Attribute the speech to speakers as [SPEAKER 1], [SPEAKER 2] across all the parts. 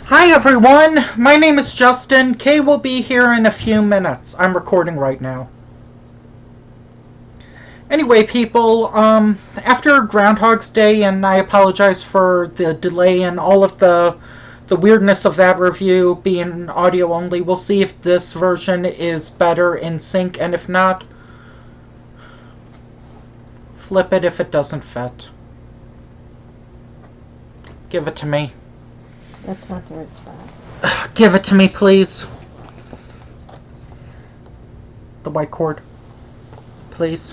[SPEAKER 1] Hi everyone, my name is Justin. Kay will be here in a few minutes. I'm recording right now. Anyway, people, after Groundhog's Day, and I apologize for the delay and all of the weirdness of that review being audio only. We'll see if this version is better in sync, and if not, flip it if it doesn't fit. Give it to me.
[SPEAKER 2] That's not the right spot.
[SPEAKER 1] Give it to me, please. The white cord. Please.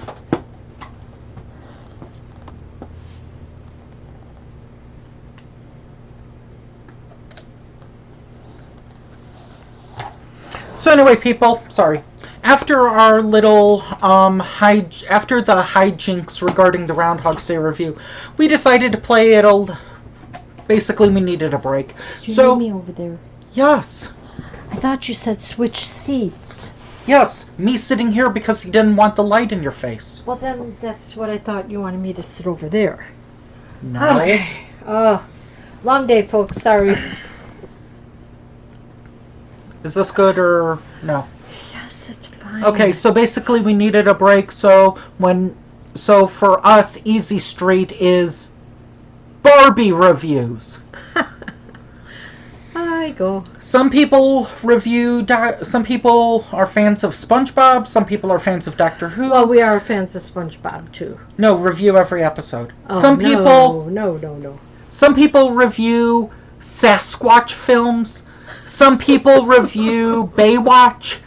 [SPEAKER 1] So anyway, people, sorry. After our little after the hijinks regarding the Groundhog's Day review, we decided to play it. Basically, we needed a break.
[SPEAKER 2] You need me over there.
[SPEAKER 1] Yes.
[SPEAKER 2] I thought you said switch seats.
[SPEAKER 1] Yes, me sitting here because he didn't want the light in your face.
[SPEAKER 2] Well, then that's what I thought. You wanted me to sit over there.
[SPEAKER 1] No.
[SPEAKER 2] Okay. Long day, folks. Sorry.
[SPEAKER 1] Is this good or no?
[SPEAKER 2] Yes, it's fine.
[SPEAKER 1] Okay, so basically we needed a break. So for us, Easy Street is Barbie reviews.
[SPEAKER 2] I go.
[SPEAKER 1] Some people some people are fans of SpongeBob. Some people are fans of Doctor Who.
[SPEAKER 2] Well, we are fans of SpongeBob too.
[SPEAKER 1] No, review every episode.
[SPEAKER 2] Oh,
[SPEAKER 1] some
[SPEAKER 2] no,
[SPEAKER 1] people.
[SPEAKER 2] No.
[SPEAKER 1] Some people review Sasquatch films. Some people review Baywatch.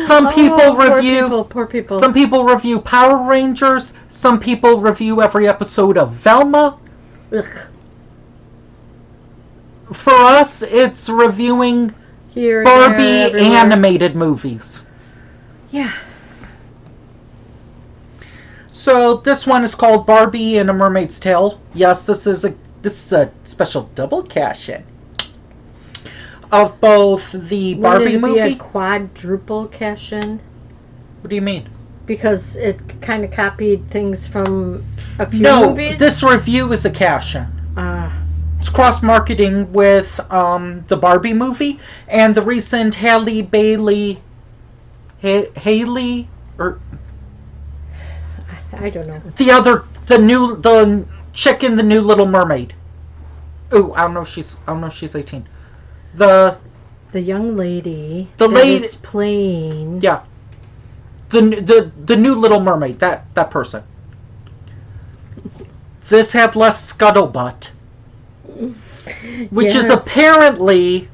[SPEAKER 1] Some people review
[SPEAKER 2] poor people.
[SPEAKER 1] Some people review Power Rangers. Some people review every episode of Velma.
[SPEAKER 2] Ugh.
[SPEAKER 1] For us, it's reviewing Barbie animated movies.
[SPEAKER 2] Yeah.
[SPEAKER 1] So this one is called Barbie and a Mermaid's Tale. Yes, this is a special double cash-in of both the Barbie movie.
[SPEAKER 2] Be a quadruple cash-in?
[SPEAKER 1] What do you mean?
[SPEAKER 2] Because it kind of copied things from a few movies?
[SPEAKER 1] No, this review is a cash-in. It's cross-marketing with the Barbie movie and the recent Haley, or
[SPEAKER 2] I don't know.
[SPEAKER 1] The chick in the new Little Mermaid. Ooh, I don't know if she's 18. The
[SPEAKER 2] young lady
[SPEAKER 1] is
[SPEAKER 2] playing.
[SPEAKER 1] Yeah. The new Little Mermaid, that person. This had less scuttlebutt. Which is apparently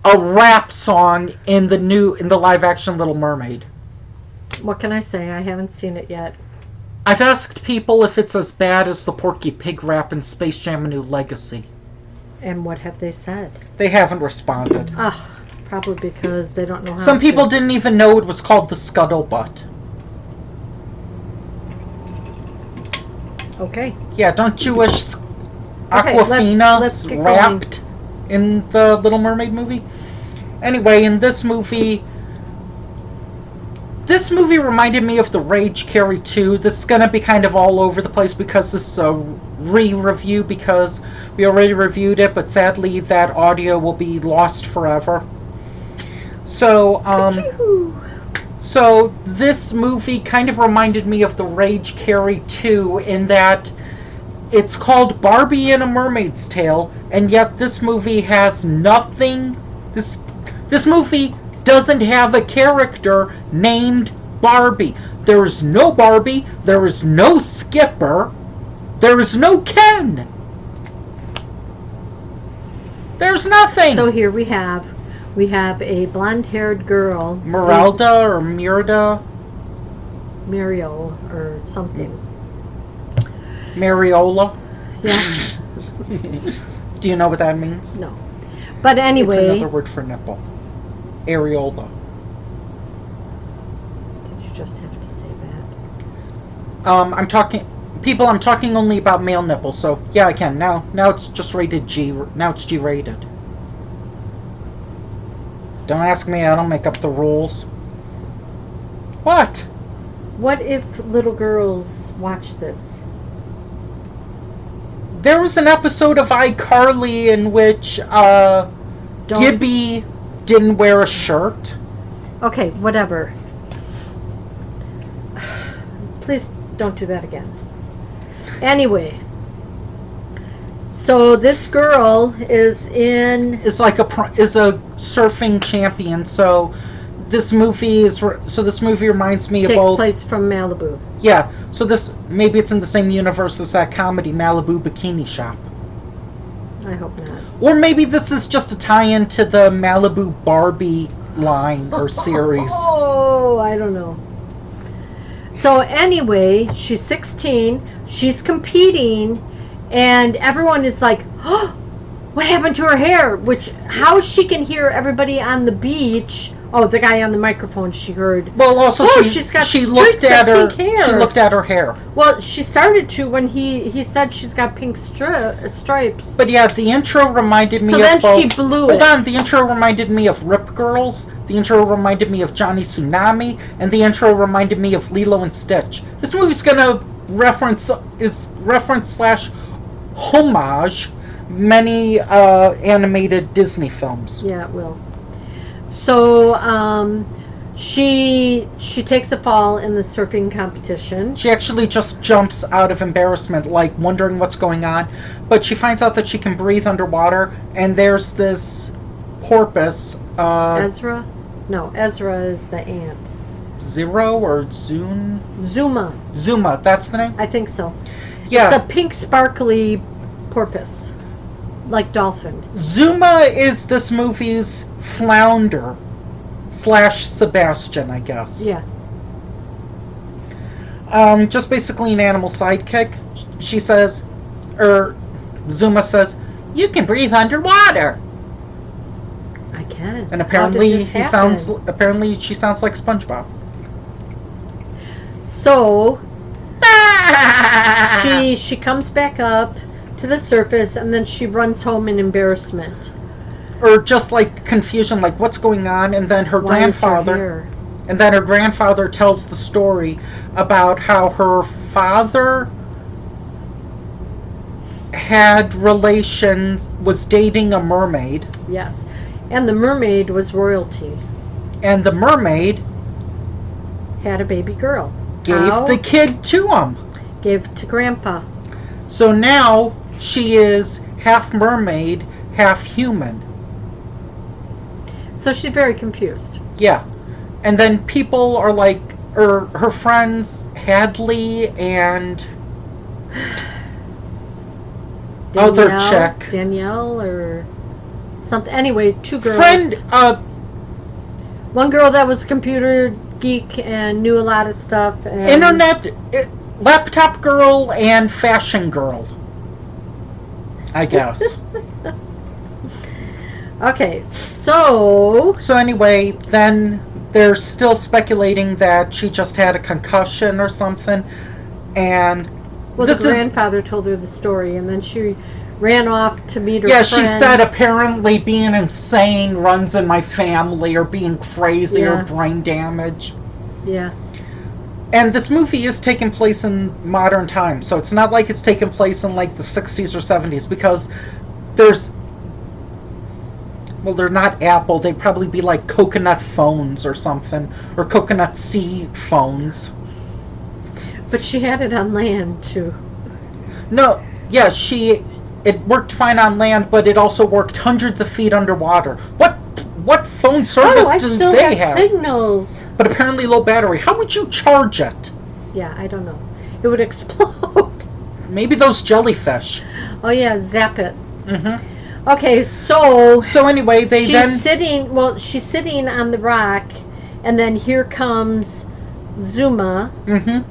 [SPEAKER 1] a rap song in the live action Little Mermaid.
[SPEAKER 2] What can I say? I haven't seen it yet.
[SPEAKER 1] I've asked people if it's as bad as the Porky Pig rap in Space Jam: A New Legacy.
[SPEAKER 2] And what have they said?
[SPEAKER 1] They haven't responded.
[SPEAKER 2] Probably because they don't know how.
[SPEAKER 1] Some people didn't even know it was called the Scuttlebutt.
[SPEAKER 2] Okay.
[SPEAKER 1] Yeah, don't you wish
[SPEAKER 2] Aquafina
[SPEAKER 1] let's rapped in the Little Mermaid movie? Anyway, in this movie reminded me of the Rage Carrie 2. This is going to be kind of all over the place because this is a re-review because we already reviewed it, but sadly that audio will be lost forever. So, so this movie kind of reminded me of the Rage Carrie 2 in that it's called Barbie and a Mermaid's Tale, and yet this movie has nothing. This movie doesn't have a character named Barbie. There is no Barbie. There is no Skipper. There is no Ken. There's nothing.
[SPEAKER 2] So here we have a blonde-haired girl,
[SPEAKER 1] Meralda or Mirda,
[SPEAKER 2] Muriel or something.
[SPEAKER 1] Mariola.
[SPEAKER 2] Yeah.
[SPEAKER 1] Do you know what that means?
[SPEAKER 2] No. But anyway,
[SPEAKER 1] it's another word for nipple. Areola.
[SPEAKER 2] Did you just have to say that?
[SPEAKER 1] I'm talking only about male nipples, so yeah, I can. Now it's just rated G. Now it's G rated. Don't ask me, I don't make up the rules. What?
[SPEAKER 2] What if little girls watch this?
[SPEAKER 1] There was an episode of iCarly in which
[SPEAKER 2] Don't.
[SPEAKER 1] Gibby didn't wear a shirt.
[SPEAKER 2] Okay, whatever. Please don't do that again. Anyway, so this girl is
[SPEAKER 1] Is like is a surfing champion. So this movie reminds me of
[SPEAKER 2] takes
[SPEAKER 1] both.
[SPEAKER 2] place from Malibu.
[SPEAKER 1] Yeah. So maybe it's in the same universe as that comedy Malibu Bikini Shop.
[SPEAKER 2] I hope not.
[SPEAKER 1] Or maybe this is just a tie-in to the Malibu Barbie line or series.
[SPEAKER 2] Oh, I don't know. So anyway, she's 16, she's competing, and everyone is like, oh, what happened to her hair? How she can hear everybody on the beach. Oh, the guy on the microphone, she heard.
[SPEAKER 1] Well, also she looked at her
[SPEAKER 2] hair.
[SPEAKER 1] She looked at her hair.
[SPEAKER 2] Well, she started to when he said she's got pink stripes.
[SPEAKER 1] But yeah, the intro reminded me
[SPEAKER 2] so
[SPEAKER 1] of
[SPEAKER 2] then
[SPEAKER 1] both.
[SPEAKER 2] she blew
[SPEAKER 1] Hold
[SPEAKER 2] it.
[SPEAKER 1] on, the intro reminded me of Rip Girls. The intro reminded me of Johnny Tsunami, and the intro reminded me of Lilo and Stitch. This movie's gonna reference / homage many animated Disney films.
[SPEAKER 2] Yeah, it will. So she takes a fall in the surfing competition.
[SPEAKER 1] She actually just jumps out of embarrassment, like wondering what's going on. But she finds out that she can breathe underwater, and there's this porpoise.
[SPEAKER 2] Ezra? No, Ezra is the ant.
[SPEAKER 1] Zero or Zune?
[SPEAKER 2] Zuma,
[SPEAKER 1] that's the name?
[SPEAKER 2] I think so.
[SPEAKER 1] Yeah.
[SPEAKER 2] It's a pink sparkly porpoise, like dolphin.
[SPEAKER 1] Zuma is this movie's flounder / Sebastian, I guess.
[SPEAKER 2] Yeah.
[SPEAKER 1] Just basically an animal sidekick. She says, Zuma says, "You can breathe underwater."
[SPEAKER 2] I can.
[SPEAKER 1] And apparently
[SPEAKER 2] she sounds
[SPEAKER 1] like SpongeBob.
[SPEAKER 2] So she comes back up to the surface, and then she runs home in embarrassment.
[SPEAKER 1] Or just like confusion, like what's going on, and then her grandfather tells the story about how her father had relations, was dating a mermaid.
[SPEAKER 2] Yes. And the mermaid was royalty.
[SPEAKER 1] And the mermaid
[SPEAKER 2] had a baby girl.
[SPEAKER 1] Gave the kid to him.
[SPEAKER 2] Gave it to Grandpa.
[SPEAKER 1] So now she is half mermaid, half human.
[SPEAKER 2] So she's very confused.
[SPEAKER 1] Yeah. And then people are like, her friends, Hadley and other chick.
[SPEAKER 2] Danielle or something. Anyway, two girls. One girl that was a computer geek and knew a lot of stuff. And
[SPEAKER 1] internet, laptop girl and fashion girl, I guess.
[SPEAKER 2] Okay, so
[SPEAKER 1] anyway, then they're still speculating that she just had a concussion or something, and
[SPEAKER 2] the grandfather told her the story, and then she ran off to meet her friends.
[SPEAKER 1] She said apparently being insane runs in my family, or being crazy, or brain damage.
[SPEAKER 2] Yeah.
[SPEAKER 1] And this movie is taking place in modern times, so it's not like it's taking place in like the 60s or 70s, because they're not Apple, they'd probably be like coconut phones or something, or coconut seed phones.
[SPEAKER 2] But she had it on land too.
[SPEAKER 1] No, yeah, it worked fine on land, but it also worked hundreds of feet underwater. What phone service do they have?
[SPEAKER 2] Signals.
[SPEAKER 1] But apparently low battery. How would you charge it?
[SPEAKER 2] Yeah, I don't know. It would explode.
[SPEAKER 1] Maybe those jellyfish.
[SPEAKER 2] Oh yeah, zap it.
[SPEAKER 1] Mm-hmm.
[SPEAKER 2] Okay, so
[SPEAKER 1] anyway, she's
[SPEAKER 2] sitting on the rock, and then here comes Zuma.
[SPEAKER 1] Mm-hmm.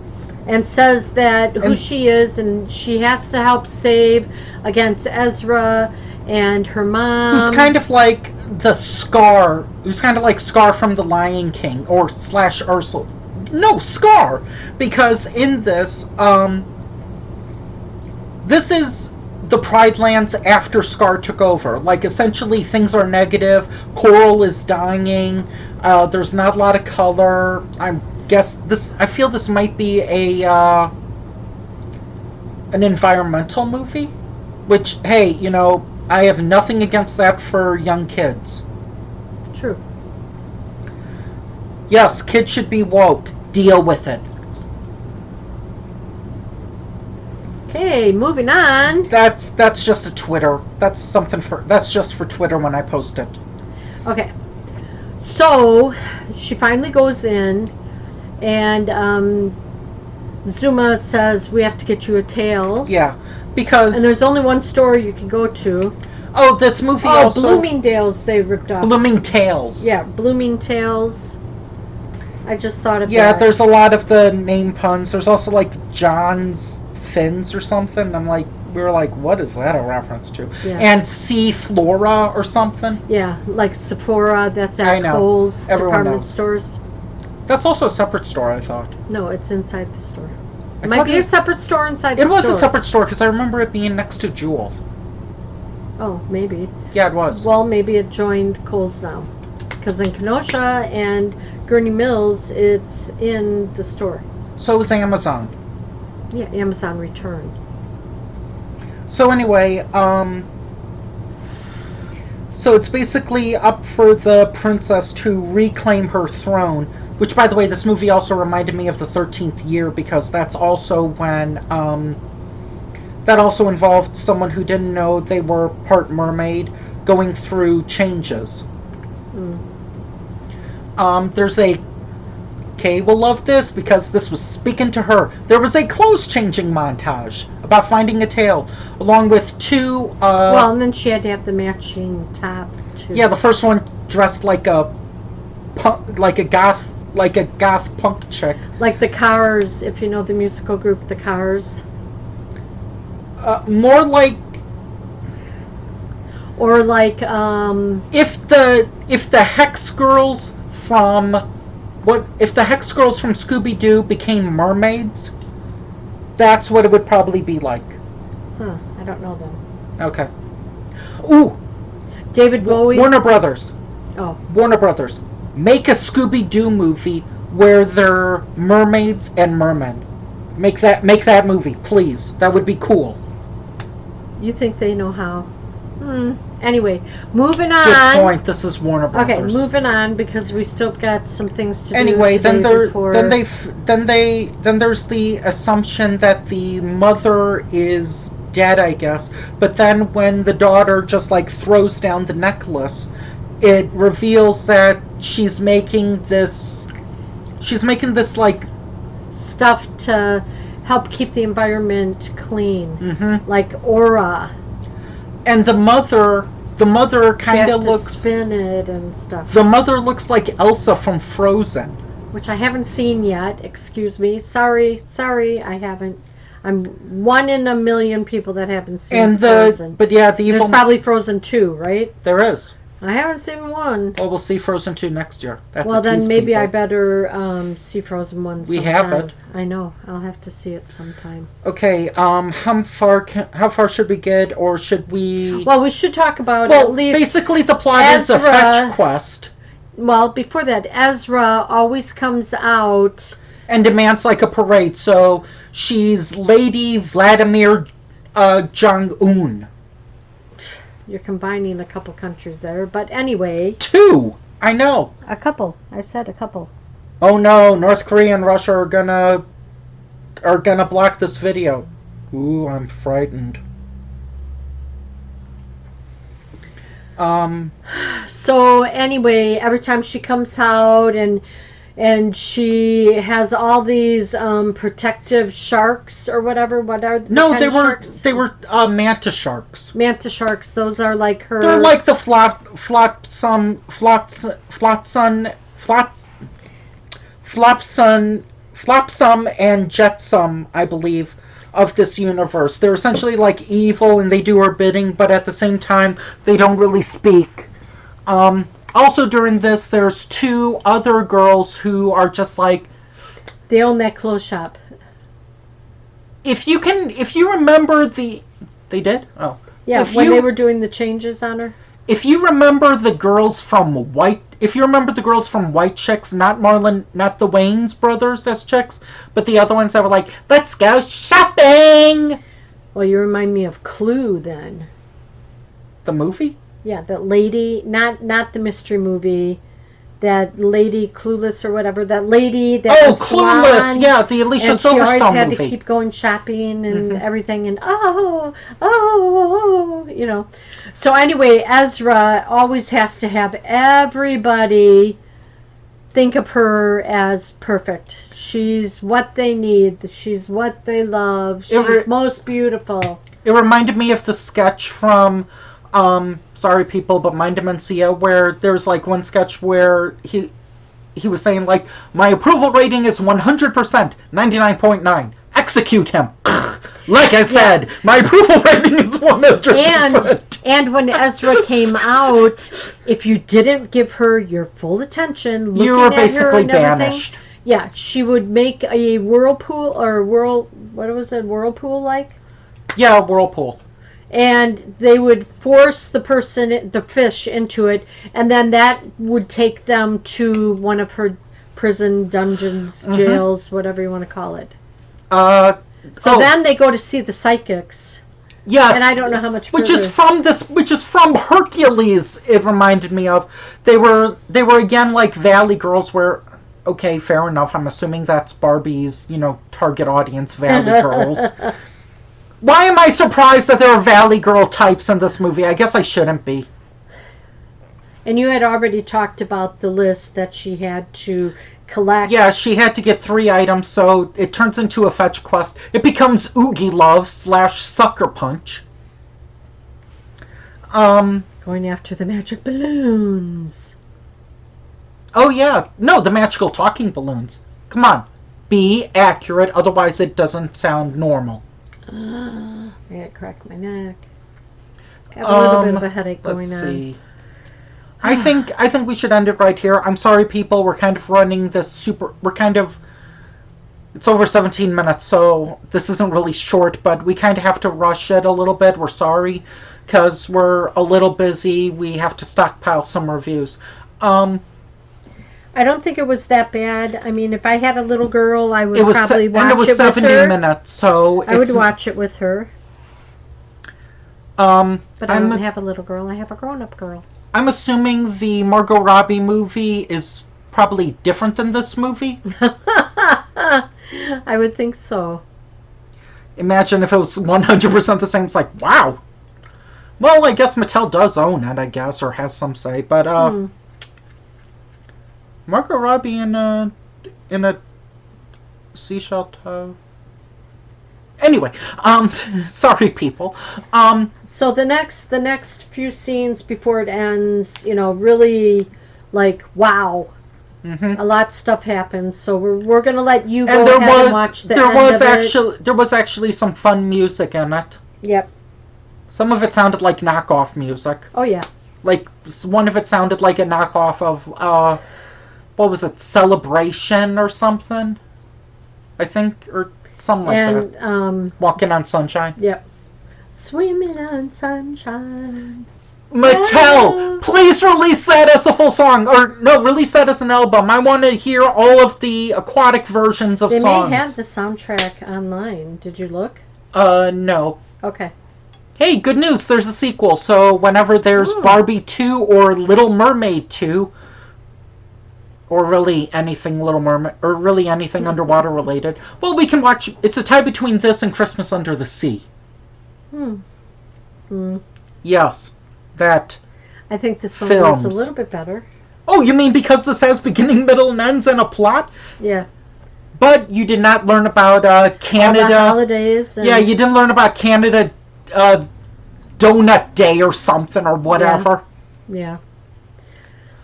[SPEAKER 2] And says who she is, and she has to help save against Ezra and her mom.
[SPEAKER 1] Who's kind of like Scar. Who's kind of like Scar from The Lion King, or / Ursula. No, Scar, because in this, this is the Pride Lands after Scar took over. Like, essentially, things are negative. Coral is dying. There's not a lot of color. I feel this might be an environmental movie, which, hey, I have nothing against that for young kids.
[SPEAKER 2] True.
[SPEAKER 1] Yes, kids should be woke. Deal with it.
[SPEAKER 2] Okay, moving on.
[SPEAKER 1] That's just a Twitter. That's just for Twitter when I post it.
[SPEAKER 2] Okay. So, she finally goes in, and Zuma says, we have to get you a tail.
[SPEAKER 1] Yeah, because...
[SPEAKER 2] And there's only one store you can go to.
[SPEAKER 1] Oh, this movie also...
[SPEAKER 2] Bloomingdale's they ripped off.
[SPEAKER 1] Bloomingtales.
[SPEAKER 2] Yeah, Bloomingtales. I just thought of that.
[SPEAKER 1] Yeah, there's a lot of the name puns. There's also, like, John's Fins or something. We were like, what is that a reference to?
[SPEAKER 2] Yeah.
[SPEAKER 1] And C Flora or something.
[SPEAKER 2] Yeah, like Sephora, that's
[SPEAKER 1] I
[SPEAKER 2] at
[SPEAKER 1] know.
[SPEAKER 2] Kohl's
[SPEAKER 1] Everyone
[SPEAKER 2] department
[SPEAKER 1] knows.
[SPEAKER 2] stores.
[SPEAKER 1] That's also a separate store, I thought.
[SPEAKER 2] No, it's inside the store.
[SPEAKER 1] I
[SPEAKER 2] It might
[SPEAKER 1] thought
[SPEAKER 2] be a separate store inside the
[SPEAKER 1] It
[SPEAKER 2] store.
[SPEAKER 1] was a separate store because I remember it being next to Jewel.
[SPEAKER 2] Oh, maybe.
[SPEAKER 1] Yeah, it was.
[SPEAKER 2] Well, maybe it joined Kohl's now. Because in Kenosha and Gurney Mills, it's in the store.
[SPEAKER 1] So was Amazon.
[SPEAKER 2] Yeah, Amazon returned.
[SPEAKER 1] So anyway, so it's basically up for the princess to reclaim her throne, which, by the way, this movie also reminded me of the 13th year because that's also when, that also involved someone who didn't know they were part mermaid going through changes. There's a... Kay will love this because this was speaking to her. There was a clothes changing montage about finding a tail, along with two...
[SPEAKER 2] well, and then she had to have the matching top, too.
[SPEAKER 1] Yeah, the first one dressed like a goth punk chick.
[SPEAKER 2] Like the Cars, if you know the musical group, the Cars.
[SPEAKER 1] More like...
[SPEAKER 2] Or like,
[SPEAKER 1] If the Hex Girls from... If the Hex Girls from Scooby-Doo became mermaids, that's what it would probably be like.
[SPEAKER 2] Huh, I don't know them.
[SPEAKER 1] Okay. Ooh!
[SPEAKER 2] David Bowie?
[SPEAKER 1] Warner Brothers.
[SPEAKER 2] Oh.
[SPEAKER 1] Warner Brothers. Make a Scooby-Doo movie where they're mermaids and mermen. Make that movie, please. That would be cool.
[SPEAKER 2] You think they know how? Anyway, moving on.
[SPEAKER 1] Good point. This is Warner Brothers.
[SPEAKER 2] Okay, moving on because we still got some things to do.
[SPEAKER 1] Anyway, then there's the assumption that the mother is dead, I guess. But then when the daughter just like throws down the necklace, it reveals that she's making this like
[SPEAKER 2] stuff to help keep the environment clean, like aura.
[SPEAKER 1] And the mother kind of looks...
[SPEAKER 2] spin it and stuff.
[SPEAKER 1] The mother looks like Elsa from Frozen.
[SPEAKER 2] Which I haven't seen yet. Excuse me. Sorry, I haven't. I'm one in a million people that haven't seen Frozen.
[SPEAKER 1] But yeah,
[SPEAKER 2] There's probably Frozen 2, right?
[SPEAKER 1] There is.
[SPEAKER 2] I haven't seen 1.
[SPEAKER 1] Well, we'll see Frozen 2 next year. That's
[SPEAKER 2] well,
[SPEAKER 1] a tease,
[SPEAKER 2] then maybe
[SPEAKER 1] people.
[SPEAKER 2] I better see Frozen 1 sometime.
[SPEAKER 1] We have it.
[SPEAKER 2] I know. I'll have to see it sometime.
[SPEAKER 1] Okay, how far should we get, or should we...
[SPEAKER 2] Well, we should talk about
[SPEAKER 1] well,
[SPEAKER 2] at least...
[SPEAKER 1] basically the plot is a fetch quest.
[SPEAKER 2] Well, before that, Ezra always comes out...
[SPEAKER 1] and demands like a parade, so she's Lady Vladimir Jong-un.
[SPEAKER 2] You're combining a couple countries there, but anyway...
[SPEAKER 1] 2! I know.
[SPEAKER 2] A couple. I said a couple.
[SPEAKER 1] Oh no, North Korea and Russia are gonna block this video. Ooh, I'm frightened.
[SPEAKER 2] So anyway, every time she comes out and she has all these protective sharks or whatever. What are
[SPEAKER 1] no? They were manta sharks.
[SPEAKER 2] Manta sharks. Those are like her.
[SPEAKER 1] They're like the flopsum and jetsum, I believe, of this universe. They're essentially like evil and they do her bidding, but at the same time they don't really speak. Also during this, there's 2 other girls who are just like...
[SPEAKER 2] They own that clothes shop. If
[SPEAKER 1] you remember the... They did? Oh.
[SPEAKER 2] Yeah, when they were doing the changes on her.
[SPEAKER 1] If you remember the girls from White Chicks, not the Wayans brothers as chicks, but the other ones that were like, let's go shopping!
[SPEAKER 2] Well, you remind me of Clue then.
[SPEAKER 1] The movie?
[SPEAKER 2] Yeah, that lady, not the mystery movie. That lady, Clueless or whatever. That lady that was
[SPEAKER 1] Clueless!
[SPEAKER 2] blonde,
[SPEAKER 1] Yeah, the Alicia
[SPEAKER 2] and she always
[SPEAKER 1] Silverstone
[SPEAKER 2] had
[SPEAKER 1] movie.
[SPEAKER 2] to keep going shopping and
[SPEAKER 1] Mhm.
[SPEAKER 2] everything, and you know. So anyway, Ezra always has to have everybody think of her as perfect. She's what they need. She's what they love. She's most beautiful.
[SPEAKER 1] It reminded me of the sketch from, sorry people, but Mind Demencia, where there's like one sketch where he was saying like, my approval rating is 100%, 99.9. Execute him. Like I said, my approval rating is 100%.
[SPEAKER 2] And when Ezra came out, if you didn't give her your full attention, looking
[SPEAKER 1] you were
[SPEAKER 2] at her
[SPEAKER 1] basically
[SPEAKER 2] and everything,
[SPEAKER 1] banished.
[SPEAKER 2] yeah, she would make a whirlpool or whirlpool like?
[SPEAKER 1] Yeah, whirlpool.
[SPEAKER 2] And they would force the fish into it, and then that would take them to one of her prison dungeons, jails, whatever you want to call it. So then they go to see the psychics.
[SPEAKER 1] Yes,
[SPEAKER 2] and I don't know how much.
[SPEAKER 1] Which is from Hercules. It reminded me of. They were again like Valley Girls, where okay, fair enough. I'm assuming that's Barbie's target audience, Valley Girls. Why am I surprised that there are Valley Girl types in this movie? I guess I shouldn't be.
[SPEAKER 2] And you had already talked about the list that she had to collect.
[SPEAKER 1] Yeah, she had to get 3 items, so it turns into a fetch quest. It becomes Oogie Love / Sucker Punch.
[SPEAKER 2] Going after the magic balloons.
[SPEAKER 1] Oh yeah, no, the magical talking balloons. Come on, be accurate, otherwise it doesn't sound normal.
[SPEAKER 2] I gotta crack my neck. Got a little bit of a headache going
[SPEAKER 1] let's
[SPEAKER 2] on.
[SPEAKER 1] See. I think we should end it right here. I'm sorry, people. We're kind of running this it's over 17 minutes, so this isn't really short, but we kind of have to rush it a little bit. We're sorry, because we're a little busy. We have to stockpile some reviews.
[SPEAKER 2] I don't think it was that bad. I mean, if I had a little girl, I would probably watch it with her.
[SPEAKER 1] And it was 70 minutes, so
[SPEAKER 2] I would watch it with her. But I don't have a little girl. I have a grown-up girl.
[SPEAKER 1] I'm assuming the Margot Robbie movie is probably different than this movie.
[SPEAKER 2] I would think so.
[SPEAKER 1] Imagine if it was 100% the same. It's like, wow. Well, I guess Mattel does own it, I guess, or has some say. But Margot Robbie in a seashell toe. Anyway, sorry people.
[SPEAKER 2] So the next few scenes before it ends, really like wow. A lot of stuff happens, so we're gonna let you go ahead and watch the end of it.
[SPEAKER 1] There was actually some fun music in it.
[SPEAKER 2] Yep.
[SPEAKER 1] Some of it sounded like knockoff music.
[SPEAKER 2] Oh yeah.
[SPEAKER 1] Like one of it sounded like a knockoff of what was it, Celebration or something? I think, or something like that. Walking on Sunshine.
[SPEAKER 2] Yep. Swimming on sunshine.
[SPEAKER 1] Mattel, please release that as a full song. Or, no, release that as an album. I want to hear all of the aquatic versions of songs.
[SPEAKER 2] They may have the soundtrack online. Did you look?
[SPEAKER 1] No.
[SPEAKER 2] Okay.
[SPEAKER 1] Hey, good news. There's a sequel. So whenever there's Barbie 2 or Little Mermaid 2, or really anything Little Mermaid, or really anything underwater related, well, we can watch. It's a tie between this and Christmas Under the Sea. Yes. That
[SPEAKER 2] I think this one
[SPEAKER 1] films.
[SPEAKER 2] was a little bit better.
[SPEAKER 1] Oh, you mean because this has beginning, middle, and ends and a plot?
[SPEAKER 2] Yeah.
[SPEAKER 1] But you did not learn about Canada.
[SPEAKER 2] All the holidays.
[SPEAKER 1] Yeah, you didn't learn about Canada Donut Day or something or whatever.
[SPEAKER 2] Yeah.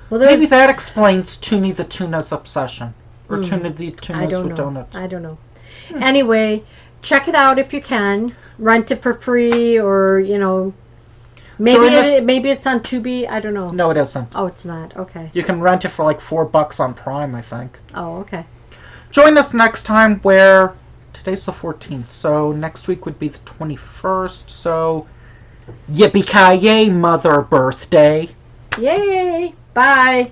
[SPEAKER 2] Well,
[SPEAKER 1] maybe that explains Toonie the Tuna's obsession. Or Toonie the Tuna's with
[SPEAKER 2] know.
[SPEAKER 1] donuts.
[SPEAKER 2] I don't know. Anyway, check it out if you can. Rent it for free or, maybe it's on Tubi. I don't know.
[SPEAKER 1] No, it isn't.
[SPEAKER 2] Oh, it's not. Okay.
[SPEAKER 1] You can rent it for like $4 on Prime, I think.
[SPEAKER 2] Oh, okay.
[SPEAKER 1] Join us next time where today's the 14th, so next week would be the 21st. So yippee-ki-yay, Mother Birthday.
[SPEAKER 2] Yay! Bye.